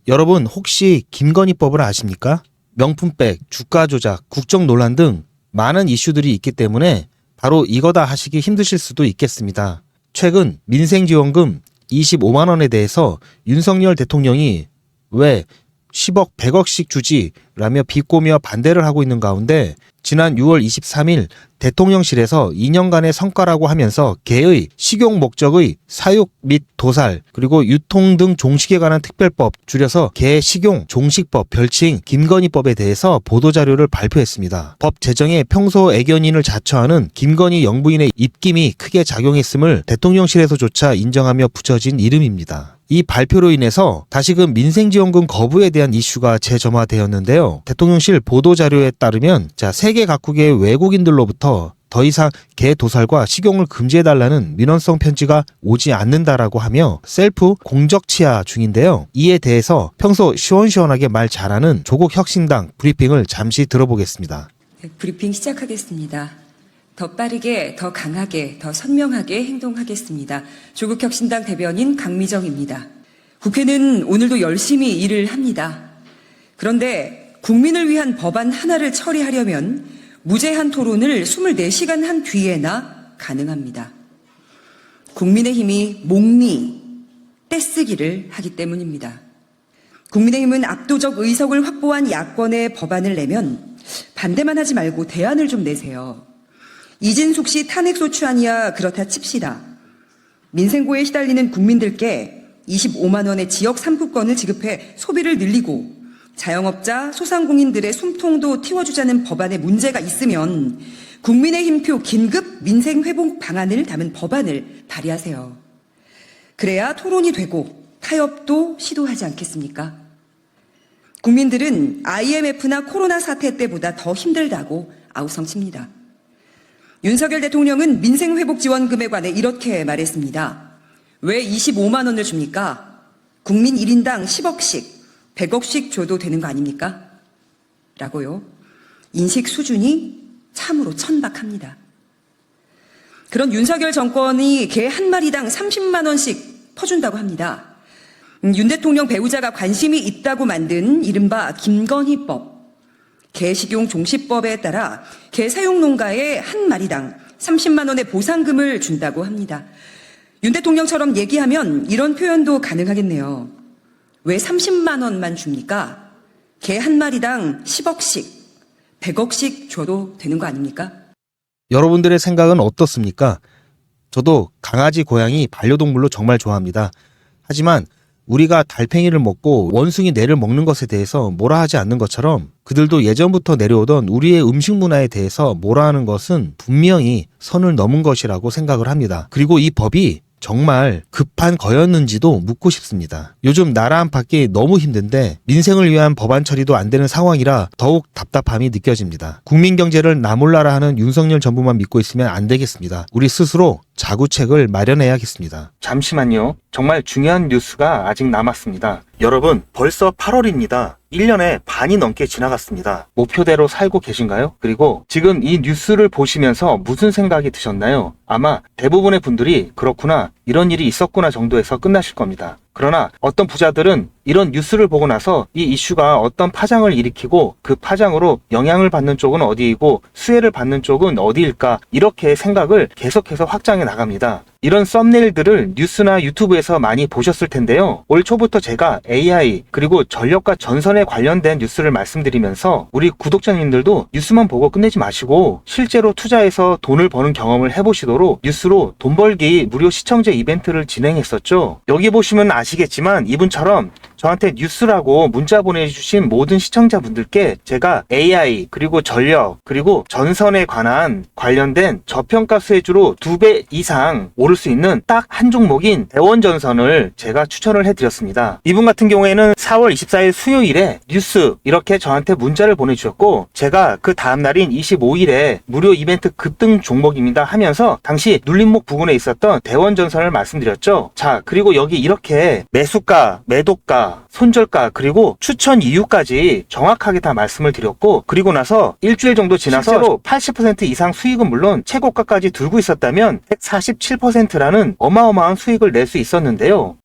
여러분 혹시 김건희법을 아십니까? 명품백, 주가 조작, 국정 논란 등 많은 이슈들이 있기 때문에 바로 이거다 하시기 힘드실 수도 있겠습니다. 최근 민생지원금 25만 원에 대해서 윤석열 대통령이 왜 10억, 100억씩 주지라며 비꼬며 반대를 하고 있는 가운데 지난 6월 23일 대통령실에서 2년간의 성과라고 하면서 개의 식용 목적의 사육 및 도살 그리고 유통 등 종식에 관한 특별법 줄여서 개 식용 종식법 별칭 김건희법에 대해서 보도자료를 발표했습니다. 법 제정에 평소 애견인을 자처하는 김건희 영부인의 입김이 크게 작용했음을 대통령실에서조차 인정하며 붙여진 이름입니다. 이 발표로 인해서 다시금 민생지원금 거부에 대한 이슈가 재점화되었는데요. 대통령실 보도자료에 따르면 세계 각국의 외국인들로부터 더 이상 개 도살과 식용을 금지해달라는 민원성 편지가 오지 않는다라고 하며 셀프 공적 치하 중인데요. 이에 대해서 평소 시원시원하게 말 잘하는 조국 혁신당 브리핑을 잠시 들어보겠습니다. 브리핑 시작하겠습니다. 더 빠르게, 더 강하게, 더 선명하게 행동하겠습니다. 조국 혁신당 대변인 강미정입니다. 국회는 오늘도 열심히 일을 합니다. 그런데 국민을 위한 법안 하나를 처리하려면 무제한 토론을 24시간 한 뒤에나 가능합니다. 국민의힘이 목리, 떼쓰기를 하기 때문입니다. 국민의힘은 압도적 의석을 확보한 야권의 법안을 내면 반대만 하지 말고 대안을 좀 내세요. 이진숙 씨 탄핵소추안이야 그렇다 칩시다. 민생고에 시달리는 국민들께 25만 원의 지역 3구권을 지급해 소비를 늘리고 자영업자, 소상공인들의 숨통도 틔워주자는 법안에 문제가 있으면 국민의힘표 긴급 민생회복 방안을 담은 법안을 발의하세요. 그래야 토론이 되고 타협도 시도하지 않겠습니까? 국민들은 IMF나 코로나 사태 때보다 더 힘들다고 아우성칩니다. 윤석열 대통령은 민생회복지원금에 관해 이렇게 말했습니다. 왜 25만 원을 줍니까? 국민 1인당 10억씩, 100억씩 줘도 되는 거 아닙니까? 라고요. 인식 수준이 참으로 천박합니다. 그런 윤석열 정권이 개 한 마리당 30만 원씩 퍼준다고 합니다. 윤 대통령 배우자가 관심이 있다고 만든 이른바 김건희법. 개식용 종식법에 따라 개 사육 농가에 한 마리당 30만 원의 보상금을 준다고 합니다. 윤 대통령처럼 얘기하면 이런 표현도 가능하겠네요. 왜 30만 원만 줍니까? 개 한 마리당 10억씩, 100억씩 줘도 되는 거 아닙니까? 여러분들의 생각은 어떻습니까? 저도 강아지, 고양이, 반려동물로 정말 좋아합니다. 하지만 우리가 달팽이를 먹고 원숭이 뇌를 먹는 것에 대해서 뭐라 하지 않는 것처럼 그들도 예전부터 내려오던 우리의 음식 문화에 대해서 뭐라 하는 것은 분명히 선을 넘은 것이라고 생각을 합니다. 그리고 이 법이 정말 급한 거였는지도 묻고 싶습니다. 요즘 나라 안팎이 너무 힘든데 민생을 위한 법안 처리도 안 되는 상황이라 더욱 답답함이 느껴집니다. 국민 경제를 나몰라라 하는 윤석열 정부만 믿고 있으면 안 되겠습니다. 우리 스스로 자구책을 마련해야겠습니다. 잠시만요. 정말 중요한 뉴스가 아직 남았습니다. 여러분, 벌써 8월입니다. 1년에 반이 넘게 지나갔습니다. 목표대로 살고 계신가요? 그리고 지금 이 뉴스를 보시면서 무슨 생각이 드셨나요? 아마 대부분의 분들이 그렇구나, 이런 일이 있었구나 정도에서 끝나실 겁니다. 그러나 어떤 부자들은 이런 뉴스를 보고 나서 이 이슈가 어떤 파장을 일으키고 그 파장으로 영향을 받는 쪽은 어디이고 수혜를 받는 쪽은 어디일까, 이렇게 생각을 계속해서 확장해 나갑니다. 이런 썸네일들을 뉴스나 유튜브에서 많이 보셨을 텐데요. 올 초부터 제가 AI 그리고 전력과 전선에 관련된 뉴스를 말씀드리면서 우리 구독자님들도 뉴스만 보고 끝내지 마시고 실제로 투자해서 돈을 버는 경험을 해보시도록 뉴스로 돈 벌기 무료 시청제 이벤트를 진행했었죠. 여기 보시면 아시겠지만 이분처럼 저한테 뉴스라고 문자 보내주신 모든 시청자분들께 제가 AI 그리고 전력 그리고 전선에 관련된 저평가 수혜주로 2배 이상 오를 수 있는 딱 한 종목인 대원전선을 제가 추천을 해드렸습니다. 이분 같은 경우에는 4월 24일 수요일에 뉴스 이렇게 저한테 문자를 보내주셨고 제가 그 다음날인 25일에 무료 이벤트 급등 종목입니다 하면서 당시 눌림목 부근에 있었던 대원전선을 말씀드렸죠. 자, 그리고 여기 이렇게 매수가, 매도가, 손절가 그리고 추천 이유까지 정확하게 다 말씀을 드렸고 그리고 나서 일주일 정도 지나서 실제로 80% 이상 수익은 물론 최고가까지 들고 있었다면 147%라는 어마어마한 수익을 낼 수 있었는데요.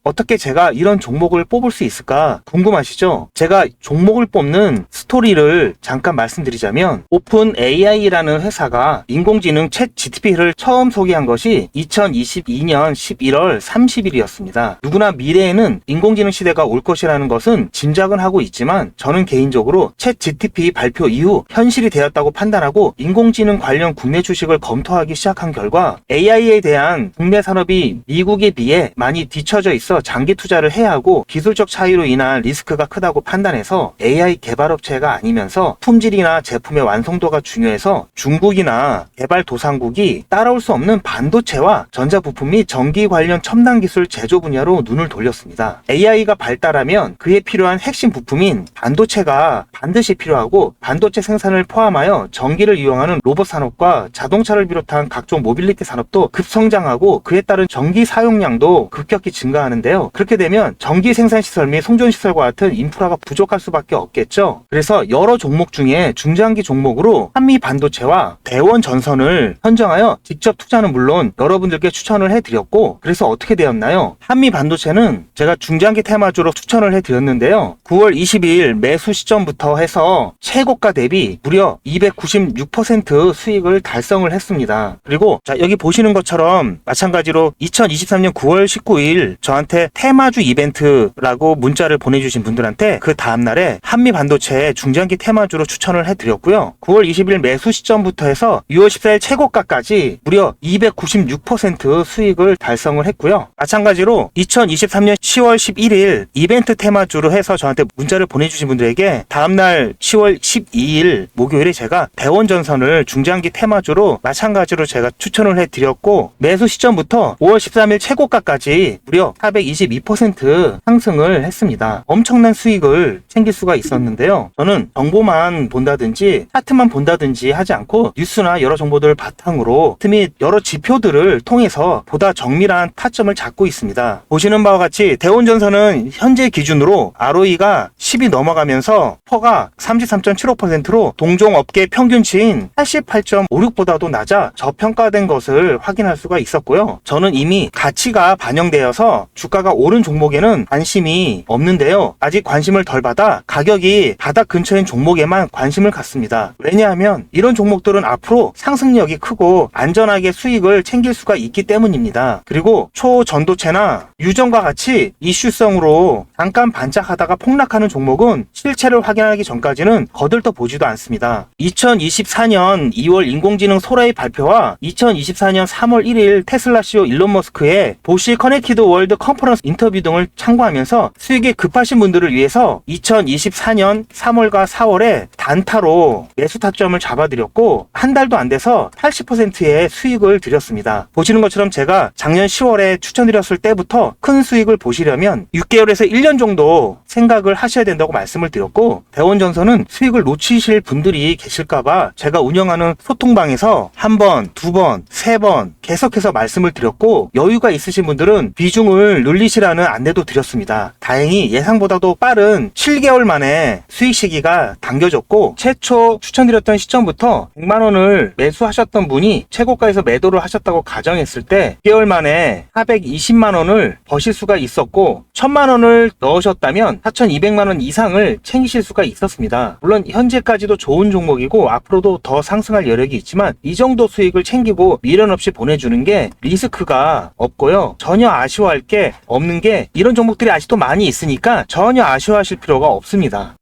어떻게 제가 이런 종목을 뽑을 수 있을까 궁금하시죠? 제가 종목을 뽑는 스토리를 잠깐 말씀드리자면 오픈 AI라는 회사가 인공지능 챗 GTP를 처음 소개한 것이 2022년 11월 30일이었습니다. 누구나 미래에는 인공지능 시대가 올 것이라는 것은 짐작은 하고 있지만 저는 개인적으로 챗 GTP 발표 이후 현실이 되었다고 판단하고 인공지능 관련 국내 주식을 검토하기 시작한 결과 AI에 대한 국내 산업이 미국에 비해 많이 뒤처져 있어 장기 투자를 해야 하고 기술적 차이로 인한 리스크가 크다고 판단해서 AI 개발업체가 아니면서 품질이나 제품의 완성도가 중요해서 중국이나 개발도상국이 따라올 수 없는 반도체와 전자부품 및 전기 관련 첨단 기술 제조 분야로 눈을 돌렸습니다. AI가 발달하면 그에 필요한 핵심 부품인 반도체가 반드시 필요하고 반도체 생산을 포함하여 전기를 이용하는 로봇 산업과 자동차를 비롯한 각종 모빌리티 산업도 급성장하고 그에 따른 전기 사용량도 급격히 증가하는데요. 그렇게 되면 전기 생산 시설 및 송전 시설과 같은 인프라가 부족할 수밖에 없겠죠. 그래서 여러 종목 중에 중장기 종목으로 한미 반도체와 대원 전선을 선정하여 직접 투자는 물론 여러분들께 추천을 해드렸고, 그래서 어떻게 되었나요? 한미 반도체는 제가 중장기 테마주로 추천을 해드렸는데요. 9월 22일 매수 시점부터 해서 최고가 대비 무려 296% 수익을 달성을 했습니다. 그리고 자, 여기 보시는 것처럼 마찬가지로 2023년 9월 19일 저한테 테마주 이벤트라고 문자를 보내주신 분들한테 그 다음날에 한미 반도체 중장기 테마주로 추천을 해드렸고요. 9월 20일 매수 시점부터 해서 6월 14일 최고가까지 무려 296% 수익을 달성을 했고요. 마찬가지로 2023년 10월 11일 이벤트 테마주로 해서 저한테 문자를 보내주신 분들에게 다음날 10월 12일 목요일에 제가 대원전선을 중장기 테마주로 마찬가지로 제가 추천을 해드렸고, 매수 시점부터 5월 13일 최고가까지 무려 422% 상승을 했습니다. 엄청난 수익을 챙길 수가 있었는데요. 저는 정보만 본다든지 차트만 본다든지 하지 않고 뉴스나 여러 정보들을 바탕으로 및 여러 지표들을 통해서 보다 정밀한 타점을 잡고 있습니다. 보시는 바와 같이 대원전선은 현재 기준으로 ROE가 10이 넘어가면서 퍼가 33.75%로 동종업계 평균치인 88.56보다도 낮아 저평가된 것을 확인할 수가 있었고요. 저는 이미 가치가 반영되어서 주가가 오른 종목에는 관심이 없는데요. 아직 관심을 덜 받아 가격이 바닥 근처인 종목에만 관심을 갖습니다. 왜냐하면 이런 종목들은 앞으로 상승력이 크고 안전하게 수익을 챙길 수가 있기 때문입니다. 그리고 초전도체나 유전과 같이 이슈성으로 잠깐 반짝하다가 폭락하는 종목은 실체를 확인하기 전까지는 거들떠 보지도 않습니다. 2024년 2월 인공지능 소라의 발표와 2024년 3월 1일 테슬라 CEO 일론 머스크의 보시 커넥티드 월드 컨퍼런스 인터뷰 등을 참고하면서 수익이 급하신 분들을 위해서 2024년 3월과 4월에 단타로 매수 타점을 잡아드렸고 한 달도 안 돼서 80%의 수익을 드렸습니다. 보시는 것처럼 제가 작년 10월에 추천드렸을 때부터 큰 수익을 보시려면 6개월에서 1년 정도 생각을 하셔야 된다고 말씀을 드렸고, 대원전선은 수익을 놓치실 분들이 계실까봐 제가 운영하는 소통방에서 한 번, 두 번, 세 번 계속해서 말씀을 드렸고, 여유가 있으신 분들은 비중을 늘리시라는 안내도 드렸습니다. 다행히 예상보다도 빠른 7개월 만에 수익 시기가 당겨졌고, 최초 추천드렸던 시점부터 100만원을 매수하셨던 분이 최고가에서 매도를 하셨다고 가정했을 때 6개월 만에 420만원을 버실 수가 있었고, 1000만원을 넣으셨다면 4200만원 이상을 챙기실 수가 있었습니다. 물론 현재까지도 좋은 종목이고 앞으로도 더 상승할 여력이 있지만 이 정도 수익을 챙기고 미련 없이 보내주는 게 리스크가 없고요. 전혀 아쉬워할 게 없는 게 이런 종목들이 아직도 많이 있으니까 전혀 아쉬워하실 필요가 없습니다.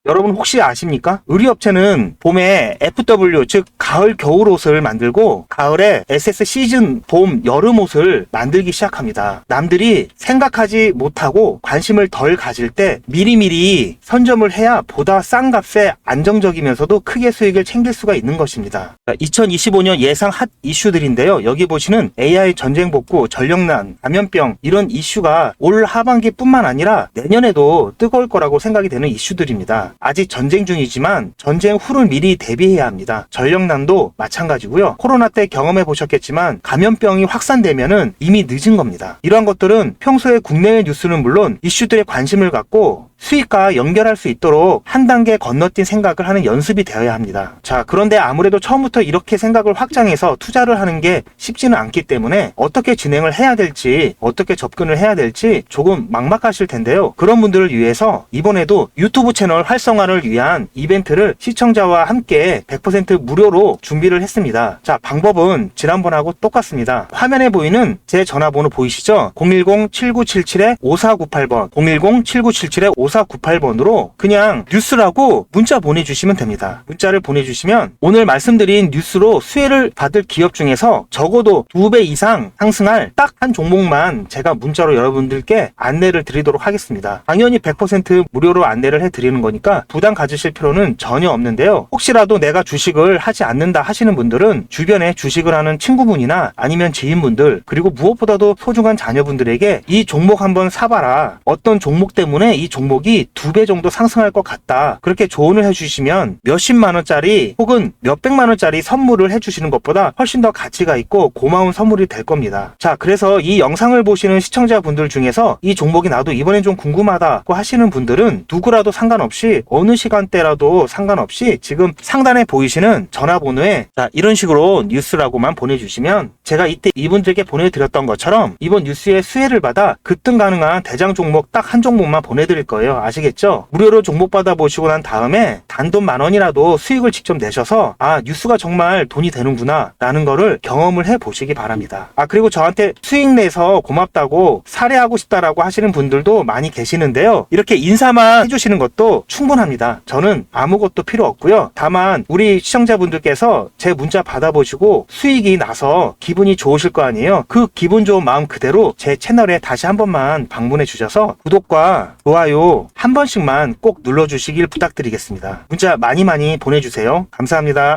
여러분 혹시 아십니까? 의류업체는 봄에 FW 즉 가을 겨울 옷을 만들고 가을에 SS 시즌 봄 여름 옷을 만들기 시작합니다. 남들이 생각하지 못하고 관심을 덜 가질 때 미리미리 선점을 해야 보다 싼 값에 안정적이면서도 크게 수익을 챙길 수가 있는 것입니다. 2025년 예상 핫 이슈들인데요. 여기 보시는 AI 전쟁 복구, 전력난, 감염병 이런 이슈가 올 하반기뿐만 아니라 내년에도 뜨거울 거라고 생각이 되는 이슈들입니다. 아직 전쟁 중이지만 전쟁 후를 미리 대비해야 합니다. 전력난도 마찬가지고요. 코로나 때 경험해 보셨겠지만 감염병이 확산되면은 이미 늦은 겁니다. 이러한 것들은 평소에 국내외 뉴스는 물론 이슈들에 관심을 갖고 수익과 연결할 수 있도록 한 단계 건너뛴 생각을 하는 연습이 되어야 합니다. 자, 그런데 아무래도 처음부터 이렇게 생각을 확장해서 투자를 하는 게 쉽지는 않기 때문에 어떻게 진행을 해야 될지, 어떻게 접근을 해야 될지 조금 막막하실 텐데요. 그런 분들을 위해서 이번에도 유튜브 채널 활성화를 위한 이벤트를 시청자와 함께 100% 무료로 준비를 했습니다. 자, 방법은 지난번하고 똑같습니다. 화면에 보이는 제 전화번호 보이시죠? 010-7977-5498번, 010-7977-5498번으로 그냥 뉴스라고 문자 보내주시면 됩니다. 문자를 보내주시면 오늘 말씀드린 뉴스로 수혜를 받을 기업 중에서 적어도 2배 이상 상승할 딱 한 종목만 제가 문자로 여러분들께 안내를 드리도록 하겠습니다. 당연히 100% 무료로 안내를 해드리는 거니까 부담 가지실 필요는 전혀 없는데요. 혹시라도 내가 주식을 하지 않는다 하시는 분들은 주변에 주식을 하는 친구분이나 아니면 지인분들, 그리고 무엇보다도 소중한 자녀분들에게 이 종목 한번 사봐라, 어떤 종목 때문에 이 종목이 2배 정도 상승할 것 같다, 그렇게 조언을 해주시면 몇십만 원짜리 혹은 몇백만 원짜리 선물을 해주시는 것보다 훨씬 더 가치가 있고 고마운 선물이 될 겁니다. 자, 그래서 이 영상을 보시는 시청자분들 중에서 이 종목이 나도 이번엔 좀 궁금하다고 하시는 분들은 누구라도 상관없이, 어느 시간대라도 상관없이 지금 상단에 보이시는 전화번호에 자, 이런 식으로 뉴스라고만 보내주시면 제가 이때 이분들께 보내드렸던 것처럼 이번 뉴스의 수혜를 받아 급등 가능한 대장 종목 딱 한 종목만 보내드릴 거예요. 아시겠죠? 무료로 종목 받아보시고 난 다음에 단돈 10,000원이라도 수익을 직접 내셔서 아, 뉴스가 정말 돈이 되는구나 라는 거를 경험을 해보시기 바랍니다. 아, 그리고 저한테 수익 내서 고맙다고 사례하고 싶다라고 하시는 분들도 많이 계시는데요. 이렇게 인사만 해주시는 것도 충분합니다. 저는 아무것도 필요 없고요. 다만 우리 시청자분들께서 제 문자 받아보시고 수익이 나서 기분이 좋으실 거 아니에요. 그 기분 좋은 마음 그대로 제 채널에 다시 한 번만 방문해 주셔서 구독과 좋아요 한 번씩만 꼭 눌러주시길 부탁드리겠습니다. 문자 많이 보내주세요. 감사합니다.